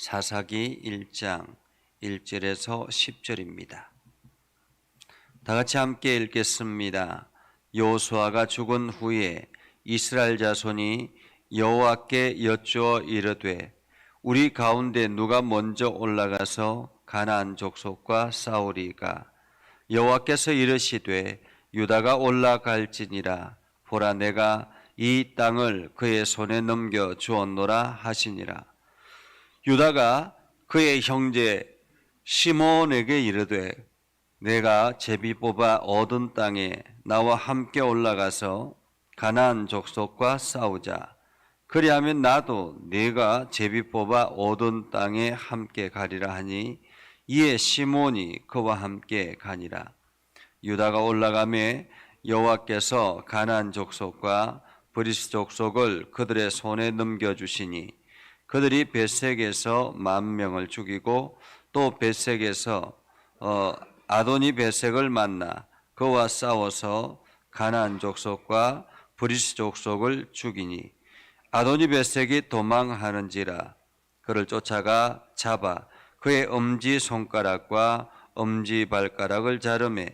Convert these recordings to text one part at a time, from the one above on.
사사기 1장 1절에서 10절입니다. 다 같이 함께 읽겠습니다. 여호수아가 죽은 후에 이스라엘 자손이 여호와께 여쭈어 이르되 우리 가운데 누가 먼저 올라가서 가나안 족속과 싸우리까? 여호와께서 이르시되 유다가 올라갈지니라. 보라, 내가 이 땅을 그의 손에 넘겨 주었노라 하시니라. 유다가 그의 형제 시몬에게 이르되 내가 제비 뽑아 얻은 땅에 나와 함께 올라가서 가나안 족속과 싸우자. 그리하면 나도 네가 제비 뽑아 얻은 땅에 함께 가리라 하니 이에 시몬이 그와 함께 가니라. 유다가 올라가매 여호와께서 가나안 족속과 브리스 족속을 그들의 손에 넘겨주시니 그들이 벳색에서 10,000명을 죽이고 또 벳색에서 아도니 벳색을 만나 그와 싸워서 가나안 족속과 브리스 족속을 죽이니 아도니 벳색이 도망하는지라. 그를 쫓아가 잡아 그의 엄지 손가락과 엄지 발가락을 자르매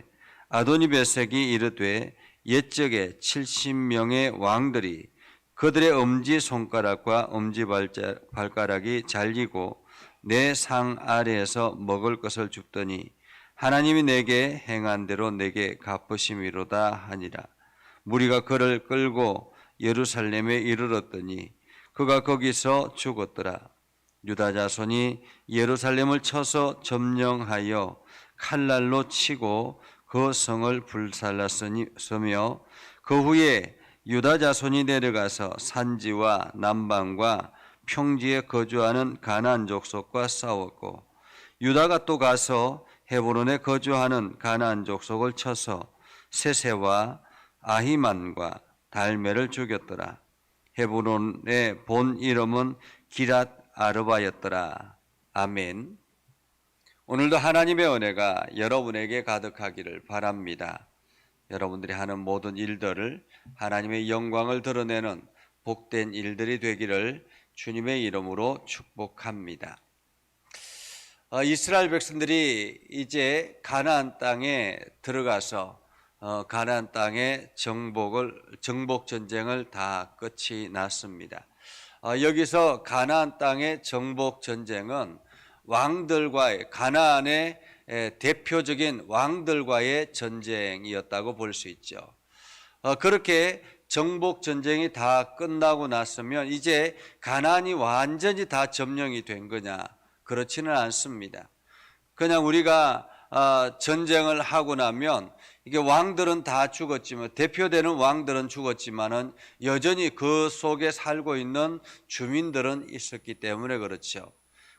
아도니 벳색이 이르되 옛적에 70명의 왕들이 그들의 엄지 손가락과 엄지 발가락이 잘리고 내 상 아래에서 먹을 것을 줍더니 하나님이 내게 행한 대로 내게 갚으심이로다 하니라. 무리가 그를 끌고 예루살렘에 이르렀더니 그가 거기서 죽었더라. 유다 자손이 예루살렘을 쳐서 점령하여 칼날로 치고 그 성을 불살랐으며 그 후에 유다 자손이 내려가서 산지와 남방과 평지에 거주하는 가나안 족속과 싸웠고 유다가 또 가서 헤브론에 거주하는 가나안 족속을 쳐서 세세와 아히만과 달메를 죽였더라. 헤브론의 본 이름은 기랏 아르바였더라. 아멘. 오늘도 하나님의 은혜가 여러분에게 가득하기를 바랍니다. 여러분들이 하는 모든 일들을 하나님의 영광을 드러내는 복된 일들이 되기를 주님의 이름으로 축복합니다. 이스라엘 백성들이 이제 가나안 땅에 들어가서 가나안 땅의 정복 전쟁을 다 끝이 났습니다. 여기서 가나안 땅의 정복 전쟁은 왕들과의 가나안의 대표적인 왕들과의 전쟁이었다고 볼 수 있죠. 그렇게 정복 전쟁이 다 끝나고 났으면 이제 가나안이 완전히 다 점령이 된 거냐? 그렇지는 않습니다. 그냥 우리가 전쟁을 하고 나면 이게 왕들은 다 죽었지만 대표되는 왕들은 죽었지만은 여전히 그 속에 살고 있는 주민들은 있었기 때문에 그렇죠.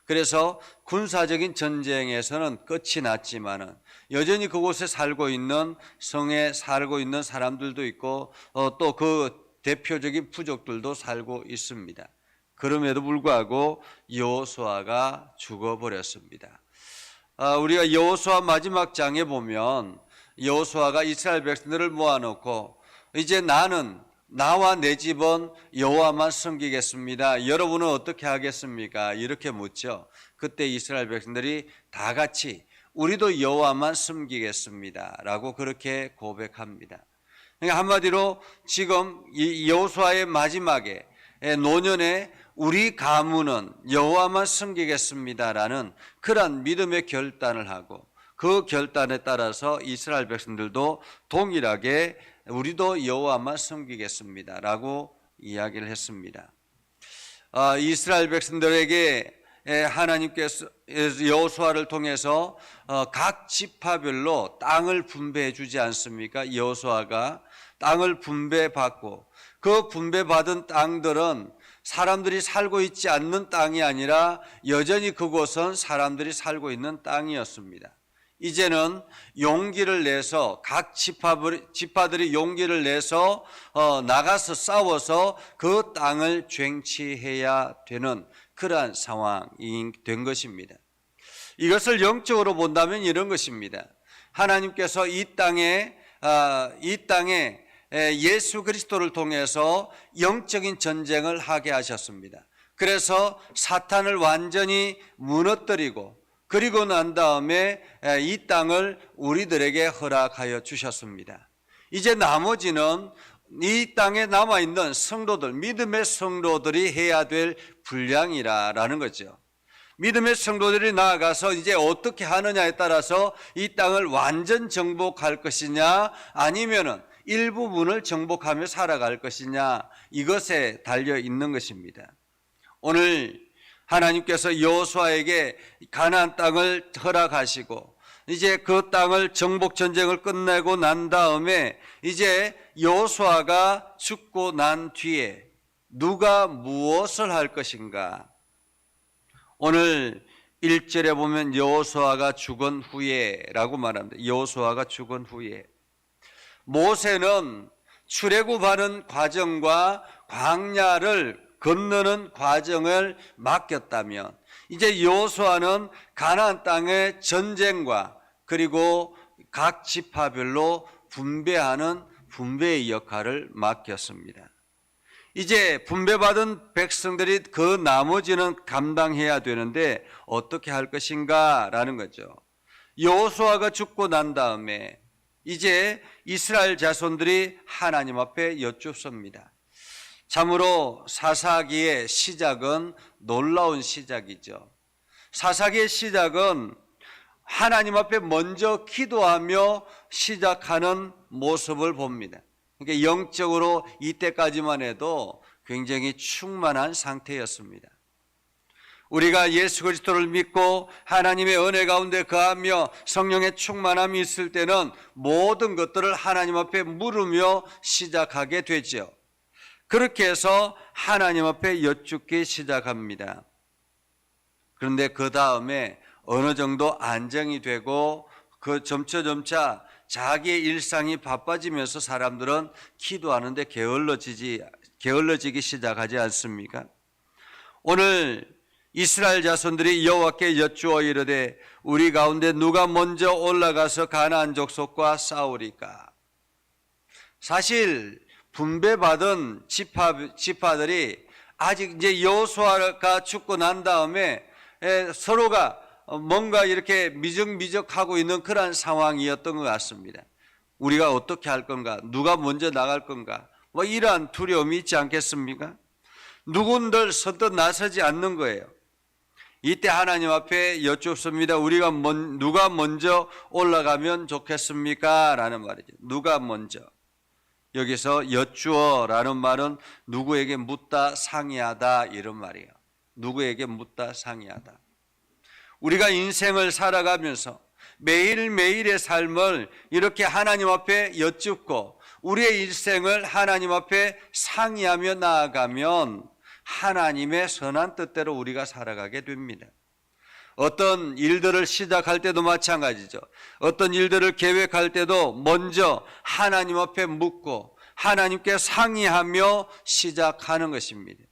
그래서 군사적인 전쟁에서는 끝이 났지만은 여전히 그곳에 살고 있는 성에 살고 있는 사람들도 있고 또 그 대표적인 부족들도 살고 있습니다. 그럼에도 불구하고 여호수아가 죽어버렸습니다. 우리가 여호수아 마지막 장에 보면 여호수아가 이스라엘 백성들을 모아놓고 이제 나와 내 집은 여호와만 섬기겠습니다. 여러분은 어떻게 하겠습니까? 이렇게 묻죠. 그때 이스라엘 백성들이 다 같이 우리도 여호와만 섬기겠습니다 라고 그렇게 고백합니다. 그러니까 한마디로 지금 이 여호수아의 마지막에 노년에 우리 가문은 여호와만 섬기겠습니다라는 그러한 믿음의 결단을 하고 그 결단에 따라서 이스라엘 백성들도 동일하게 우리도 여호와만 섬기겠습니다 라고 이야기를 했습니다. 이스라엘 백성들에게 하나님께서 여호수아를 통해서 각 지파별로 땅을 분배해 주지 않습니까? 여호수아가 땅을 분배받고 그 분배받은 땅들은 사람들이 살고 있지 않는 땅이 아니라 여전히 그곳은 사람들이 살고 있는 땅이었습니다. 이제는 용기를 내서 각 지파들이 용기를 내서 나가서 싸워서 그 땅을 쟁취해야 되는 그러한 상황이 된 것입니다. 이것을 영적으로 본다면 이런 것입니다. 하나님께서 이 땅에 예수 그리스도를 통해서 영적인 전쟁을 하게 하셨습니다. 그래서 사탄을 완전히 무너뜨리고 그리고 난 다음에 이 땅을 우리들에게 허락하여 주셨습니다. 이제 나머지는 이 땅에 남아있는 성도들, 믿음의 성도들이 해야 될 분량이라는 거죠. 믿음의 성도들이 나아가서 이제 어떻게 하느냐에 따라서 이 땅을 완전 정복할 것이냐 아니면은 일부분을 정복하며 살아갈 것이냐, 이것에 달려 있는 것입니다. 오늘 하나님께서 여호수아에게 가나안 땅을 허락하시고 이제 그 땅을 정복 전쟁을 끝내고 난 다음에 이제 여호수아가 죽고 난 뒤에 누가 무엇을 할 것인가? 오늘 1절에 보면 여호수아가 죽은 후에라고 말합니다. 여호수아가 죽은 후에 모세는 출애굽하는 과정과 광야를 건너는 과정을 맡겼다면 이제 여호수아는 가나안 땅의 전쟁과 그리고 각 지파별로 분배하는 분배의 역할을 맡겼습니다. 이제 분배받은 백성들이 그 나머지는 감당해야 되는데 어떻게 할 것인가 라는 거죠. 여호수아가 죽고 난 다음에 이제 이스라엘 자손들이 하나님 앞에 여쭙습니다. 참으로 사사기의 시작은 놀라운 시작이죠. 사사기의 시작은 하나님 앞에 먼저 기도하며 시작하는 모습을 봅니다. 그러니까 영적으로 이때까지만 해도 굉장히 충만한 상태였습니다. 우리가 예수 그리스도를 믿고 하나님의 은혜 가운데 거하며 성령의 충만함이 있을 때는 모든 것들을 하나님 앞에 물으며 시작하게 되죠. 그렇게 해서 하나님 앞에 여쭙기 시작합니다. 그런데 그 다음에 어느 정도 안정이 되고 그 점차 자기의 일상이 바빠지면서 사람들은 기도하는데 게을러지기 시작하지 않습니까? 오늘 이스라엘 자손들이 여호와께 여쭈어 이르되 우리 가운데 누가 먼저 올라가서 가나안 족속과 싸우리까? 사실 분배받은 지파들이 아직 이제 여호수아가 죽고 난 다음에 서로가 뭔가 이렇게 미적미적하고 있는 그런 상황이었던 것 같습니다. 우리가 어떻게 할 건가? 누가 먼저 나갈 건가? 뭐 이러한 두려움이 있지 않겠습니까? 누군들 선뜻 나서지 않는 거예요. 이때 하나님 앞에 여쭙습니다. 우리가 누가 먼저 올라가면 좋겠습니까? 라는 말이죠. 누가 먼저. 여기서 여쭈어라는 말은 누구에게 묻다 상의하다 이런 말이에요. 누구에게 묻다 상의하다. 우리가 인생을 살아가면서 매일매일의 삶을 이렇게 하나님 앞에 여쭙고 우리의 일생을 하나님 앞에 상의하며 나아가면 하나님의 선한 뜻대로 우리가 살아가게 됩니다. 어떤 일들을 시작할 때도 마찬가지죠. 어떤 일들을 계획할 때도 먼저 하나님 앞에 묻고 하나님께 상의하며 시작하는 것입니다.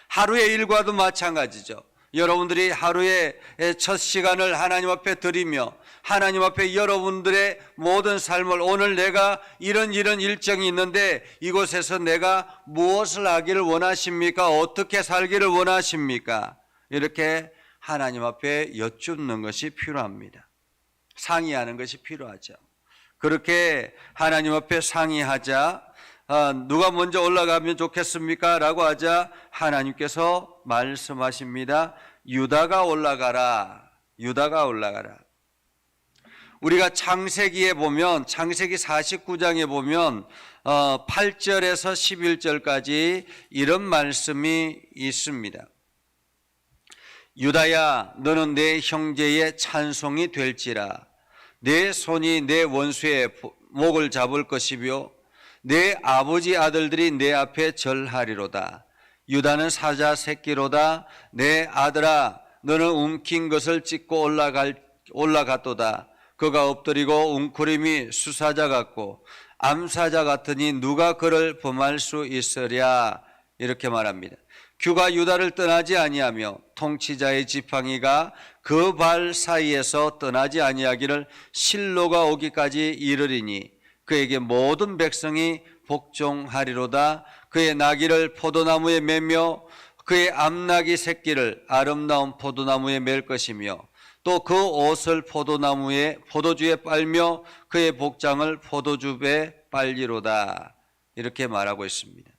하루의 일과도 마찬가지죠. 여러분들이 하루의 첫 시간을 하나님 앞에 드리며 하나님 앞에 여러분들의 모든 삶을 오늘 내가 이런 일정이 있는데 이곳에서 내가 무엇을 하기를 원하십니까? 어떻게 살기를 원하십니까? 이렇게 하나님 앞에 여쭙는 것이 필요합니다. 상의하는 것이 필요하죠. 그렇게 하나님 앞에 상의하자 누가 먼저 올라가면 좋겠습니까? 라고 하자 하나님께서 말씀하십니다. 유다가 올라가라. 유다가 올라가라. 우리가 창세기에 보면 창세기 49장에 보면 8절에서 11절까지 이런 말씀이 있습니다. 유다야 너는 내 형제의 찬송이 될지라. 내 손이 내 원수의 목을 잡을 것이며 내 아버지 아들들이 내 앞에 절하리로다. 유다는 사자 새끼로다. 내 아들아 너는 움킨 것을 찢고 올라갔도다. 그가 엎드리고 웅크림이 수사자 같고 암사자 같으니 누가 그를 범할 수 있으랴. 이렇게 말합니다. 규가 유다를 떠나지 아니하며 통치자의 지팡이가 그 발 사이에서 떠나지 아니하기를 실로가 오기까지 이르리니 그에게 모든 백성이 복종하리로다. 그의 나귀를 포도나무에 매며 그의 암나귀 새끼를 아름다운 포도나무에 맬 것이며 또 그 옷을 포도주에 빨며 그의 복장을 포도주에 빨리로다. 이렇게 말하고 있습니다.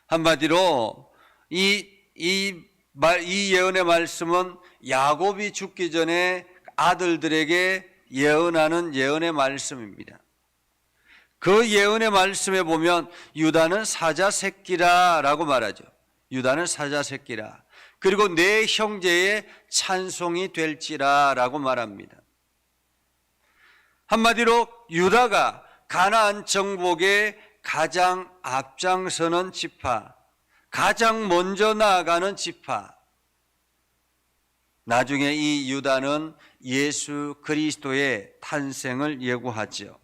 한마디로 이 예언의 말씀은 야곱이 죽기 전에 아들들에게 예언하는 예언의 말씀입니다. 그 예언의 말씀에 보면 유다는 사자 새끼라라고 말하죠. 유다는 사자 새끼라. 그리고 내 형제의 찬송이 될지라라고 말합니다. 한마디로 유다가 가나안 정복의 가장 앞장서는 지파, 가장 먼저 나아가는 지파. 나중에 이 유다는 예수 그리스도의 탄생을 예고하죠.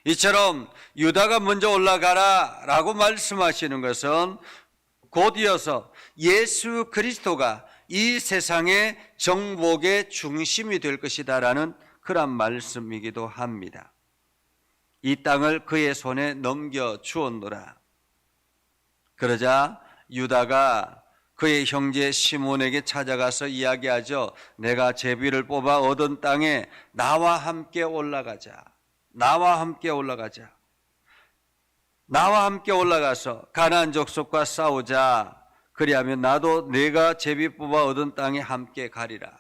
이처럼 유다가 먼저 올라가라 라고 말씀하시는 것은 곧 이어서 예수 그리스도가 이 세상의 정복의 중심이 될 것이다 라는 그런 말씀이기도 합니다. 이 땅을 그의 손에 넘겨주었노라. 그러자 유다가 그의 형제 시몬에게 찾아가서 이야기하죠. 내가 제비를 뽑아 얻은 땅에 나와 함께 올라가자. 나와 함께 올라가자. 나와 함께 올라가서 가나안 족속과 싸우자. 그리하면 나도 내가 제비 뽑아 얻은 땅에 함께 가리라.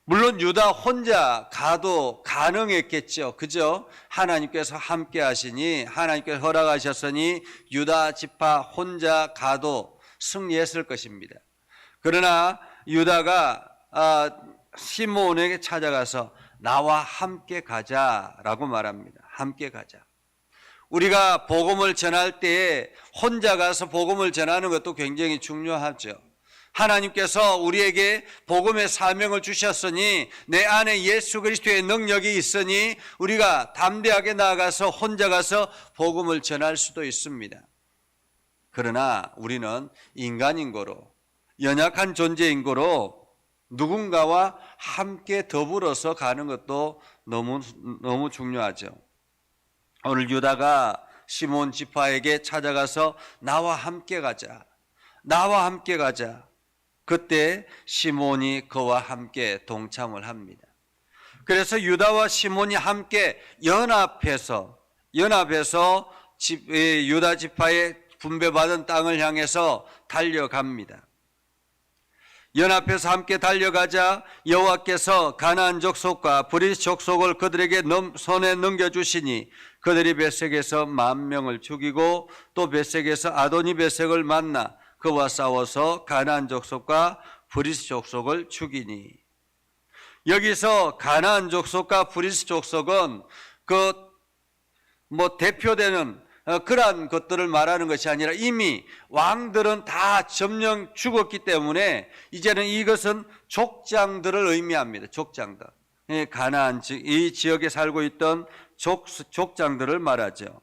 물론 유다 혼자 가도 가능했겠죠. 그죠? 하나님께서 함께 하시니, 하나님께서 허락하셨으니 유다 지파 혼자 가도 승리했을 것입니다. 그러나 유다가 시몬에게 찾아가서 나와 함께 가자라고 말합니다. 함께 가자. 우리가 복음을 전할 때에 혼자 가서 복음을 전하는 것도 굉장히 중요하죠. 하나님께서 우리에게 복음의 사명을 주셨으니 내 안에 예수 그리스도의 능력이 있으니 우리가 담대하게 나아가서 혼자 가서 복음을 전할 수도 있습니다. 그러나 우리는 인간인 거로, 연약한 존재인 거로 누군가와 함께 더불어서 가는 것도 너무 중요하죠. 오늘 유다가 시몬 지파에게 찾아가서 나와 함께 가자. 나와 함께 가자. 그때 시몬이 그와 함께 동참을 합니다. 그래서 유다와 시몬이 함께 연합해서 유다 지파의 분배받은 땅을 향해서 달려갑니다. 연합해서 함께 달려가자 여호와께서 가나안 족속과 브리스 족속을 그들에게 손에 넘겨주시니 그들이 벳색에서 10,000명을 죽이고 또 벳색에서 아도니 벳색을 만나 그와 싸워서 가나안 족속과 브리스 족속을 죽이니. 여기서 가나안 족속과 브리스 족속은 대표되는 그러한 것들을 말하는 것이 아니라 이미 왕들은 다 점령 죽었기 때문에 이제는 이것은 족장들을 의미합니다. 족장들. 가나안 이 지역에 살고 있던 족장들을 말하죠.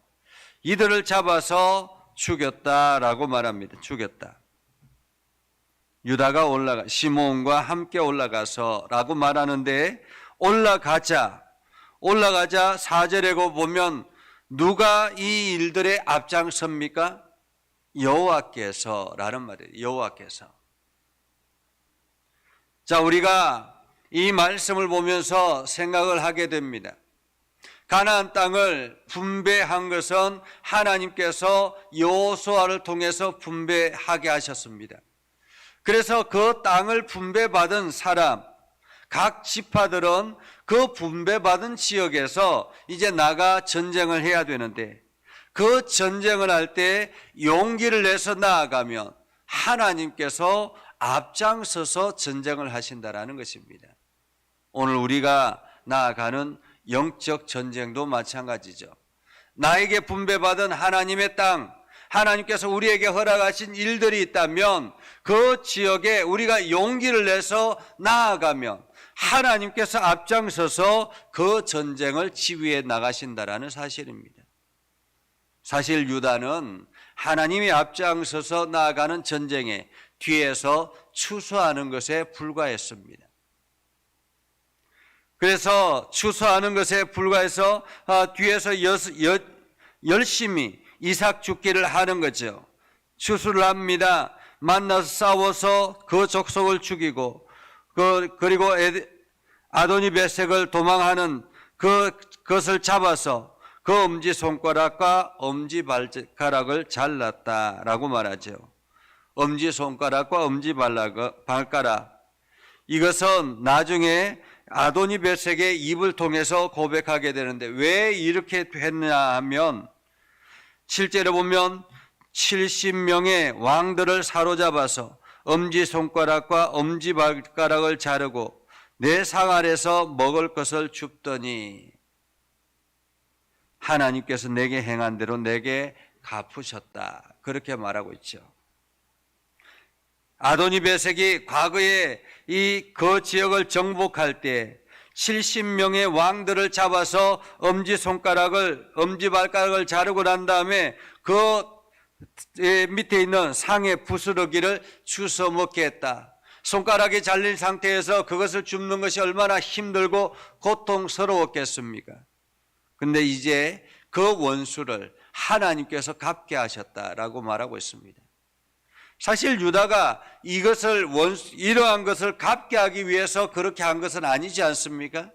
이들을 잡아서 죽였다라고 말합니다. 죽였다. 유다가 시몬과 함께 올라가서라고 말하는데 올라가자 4절에 보면 누가 이 일들에 앞장섭니까? 여호와께서라는 말이에요. 여호와께서. 자, 우리가 이 말씀을 보면서 생각을 하게 됩니다. 가나안 땅을 분배한 것은 하나님께서 여호수아를 통해서 분배하게 하셨습니다. 그래서 그 땅을 분배받은 사람, 각 지파들은 그 분배받은 지역에서 이제 나가 전쟁을 해야 되는데 그 전쟁을 할 때 용기를 내서 나아가면 하나님께서 앞장서서 전쟁을 하신다라는 것입니다. 오늘 우리가 나아가는 영적 전쟁도 마찬가지죠. 나에게 분배받은 하나님의 땅, 하나님께서 우리에게 허락하신 일들이 있다면 그 지역에 우리가 용기를 내서 나아가면 하나님께서 앞장서서 그 전쟁을 지휘해 나가신다라는 사실입니다. 사실 유다는 하나님이 앞장서서 나아가는 전쟁에 뒤에서 추수하는 것에 불과했습니다. 그래서 추수하는 것에 불과해서 뒤에서 열심히 이삭 죽기를 하는 거죠. 추수를 합니다. 만나서 싸워서 그 족속을 죽이고 그리고 아도니베섹을 도망하는 그것을 잡아서 그 엄지손가락과 엄지발가락을 잘랐다라고 말하죠. 엄지손가락과 엄지발가락, 이것은 나중에 아도니베섹의 입을 통해서 고백하게 되는데, 왜 이렇게 했냐 하면 실제로 보면 70명의 왕들을 사로잡아서 엄지손가락과 엄지발가락을 자르고 내 상 아래서 먹을 것을 줍더니 하나님께서 내게 행한 대로 내게 갚으셨다, 그렇게 말하고 있죠. 아도니베섹이 과거에 그 지역을 정복할 때 70명의 왕들을 잡아서 엄지발가락을 자르고 난 다음에 그 밑에 있는 상의 부스러기를 주워 먹게 했다. 손가락이 잘린 상태에서 그것을 줍는 것이 얼마나 힘들고 고통스러웠겠습니까? 근데 이제 그 원수를 하나님께서 갚게 하셨다라고 말하고 있습니다. 사실 유다가 이러한 것을 갚게 하기 위해서 그렇게 한 것은 아니지 않습니까?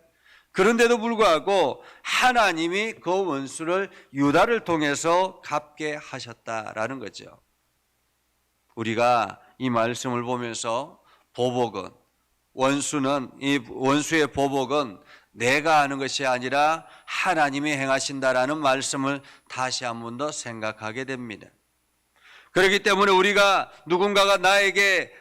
그런데도 불구하고 하나님이 그 원수를 유다를 통해서 갚게 하셨다라는 거죠. 우리가 이 말씀을 보면서 이 원수의 보복은 내가 하는 것이 아니라 하나님이 행하신다라는 말씀을 다시 한 번 더 생각하게 됩니다. 그렇기 때문에 우리가 누군가가 나에게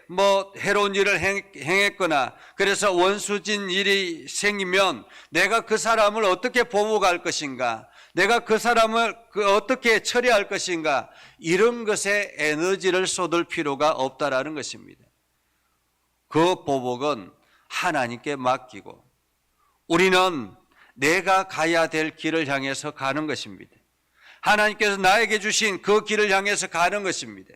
해로운 일을 행했거나 그래서 원수진 일이 생기면 내가 그 사람을 어떻게 보복할 것인가, 내가 그 사람을 어떻게 처리할 것인가, 이런 것에 에너지를 쏟을 필요가 없다라는 것입니다. 그 보복은 하나님께 맡기고 우리는 내가 가야 될 길을 향해서 가는 것입니다. 하나님께서 나에게 주신 그 길을 향해서 가는 것입니다.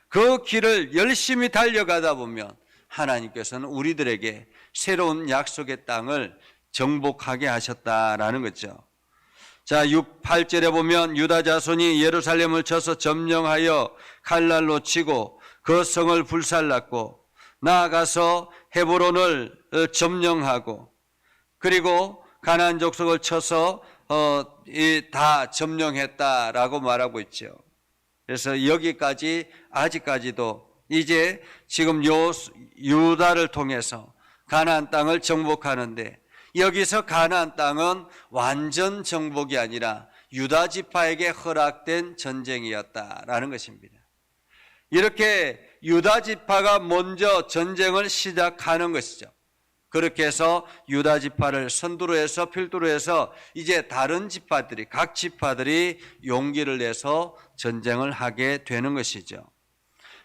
그 길을 열심히 달려가다 보면 하나님께서는 우리들에게 새로운 약속의 땅을 정복하게 하셨다라는 거죠. 자, 8절에 보면 유다 자손이 예루살렘을 쳐서 점령하여 칼날로 치고 그 성을 불살랐고 나아가서 헤브론을 점령하고 그리고 가나안 족속을 쳐서 다 점령했다라고 말하고 있죠. 그래서 여기까지 아직까지도 이제 지금 유다를 통해서 가나안 땅을 정복하는데, 여기서 가나안 땅은 완전 정복이 아니라 유다 지파에게 허락된 전쟁이었다라는 것입니다. 이렇게 유다 지파가 먼저 전쟁을 시작하는 것이죠. 그렇게 해서 유다 지파를 선두로 해서 필두로 해서 이제 다른 지파들이, 각 지파들이 용기를 내서 전쟁을 하게 되는 것이죠.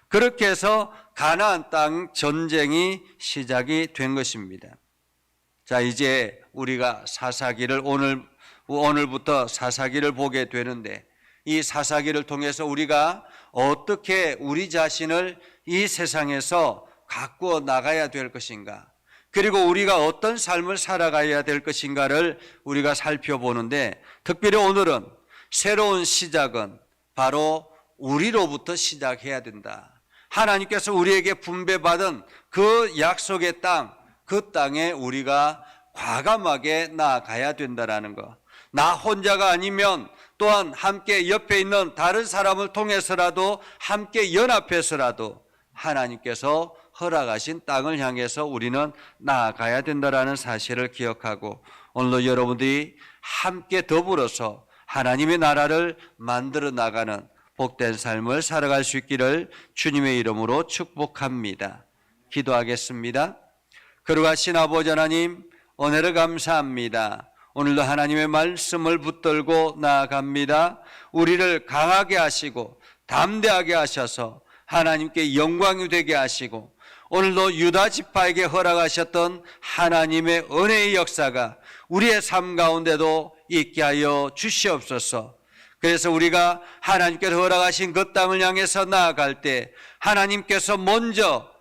그렇게 해서 가나안 땅 전쟁이 시작이 된 것입니다. 자, 이제 우리가 사사기를 오늘부터 사사기를 보게 되는데, 이 사사기를 통해서 우리가 어떻게 우리 자신을 이 세상에서 가꾸어 나가야 될 것인가, 그리고 우리가 어떤 삶을 살아가야 될 것인가를 우리가 살펴보는데, 특별히 오늘은 새로운 시작은 바로 우리로부터 시작해야 된다. 하나님께서 우리에게 분배받은 그 약속의 땅, 그 땅에 우리가 과감하게 나아가야 된다는 것. 나 혼자가 아니면 또한 함께 옆에 있는 다른 사람을 통해서라도, 함께 연합해서라도 하나님께서 허락하신 땅을 향해서 우리는 나아가야 된다는 사실을 기억하고, 오늘도 여러분들이 함께 더불어서 하나님의 나라를 만들어 나가는 복된 삶을 살아갈 수 있기를 주님의 이름으로 축복합니다. 기도하겠습니다. 거룩하신 아버지 하나님, 은혜를 감사합니다. 오늘도 하나님의 말씀을 붙들고 나아갑니다. 우리를 강하게 하시고 담대하게 하셔서 하나님께 영광이 되게 하시고, 오늘도 유다 지파에게 허락하셨던 하나님의 은혜의 역사가 우리의 삶 가운데도 있게 하여 주시옵소서. 그래서 우리가 하나님께서 허락하신 그 땅을 향해서 나아갈 때 하나님께서 먼저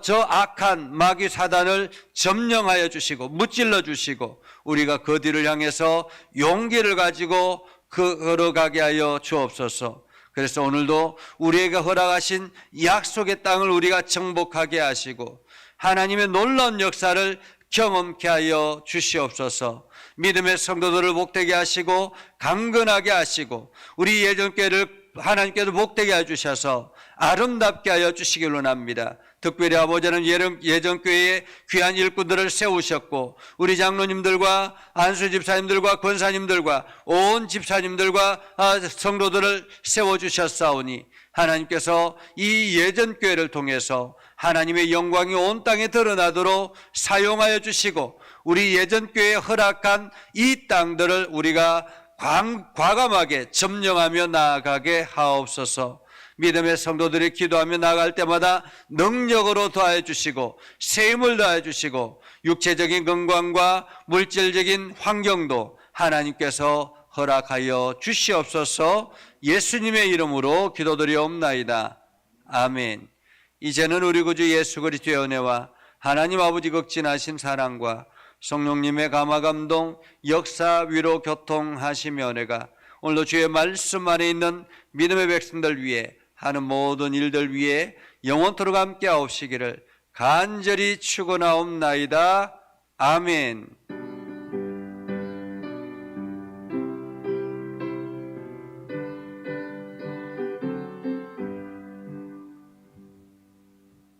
저 악한 마귀 사단을 점령하여 주시고 무찔러 주시고, 우리가 그 뒤를 향해서 용기를 가지고 걸어가게 하여 주옵소서. 그래서 오늘도 우리에게 허락하신 약속의 땅을 우리가 정복하게 하시고 하나님의 놀라운 역사를 경험케 하여 주시옵소서. 믿음의 성도들을 복되게 하시고 강건하게 하시고 우리 예전교회를 하나님께서 복되게 해주셔서 아름답게 하여 주시길 원합니다. 특별히 아버지는 예전교회에 귀한 일꾼들을 세우셨고 우리 장로님들과 안수 집사님들과 권사님들과 온 집사님들과 성도들을 세워주셨사오니 하나님께서 이 예전교회를 통해서 하나님의 영광이 온 땅에 드러나도록 사용하여 주시고 우리 예전교회에 허락한 이 땅들을 우리가 과감하게 점령하며 나아가게 하옵소서. 믿음의 성도들이 기도하며 나아갈 때마다 능력으로 도와주시고 새 힘을 도와주시고 육체적인 건강과 물질적인 환경도 하나님께서 허락하여 주시옵소서. 예수님의 이름으로 기도드리옵나이다. 아멘. 이제는 우리 구주 예수 그리스도의 은혜와 하나님 아버지 극진하신 사랑과 성령님의 감화감동 역사 위로 교통하시며 은혜가 오늘도 주의 말씀 안에 있는 믿음의 백성들 위해 하는 모든 일들 위해 영원토록 함께 하옵시기를 간절히 축원하옵나이다. 아멘.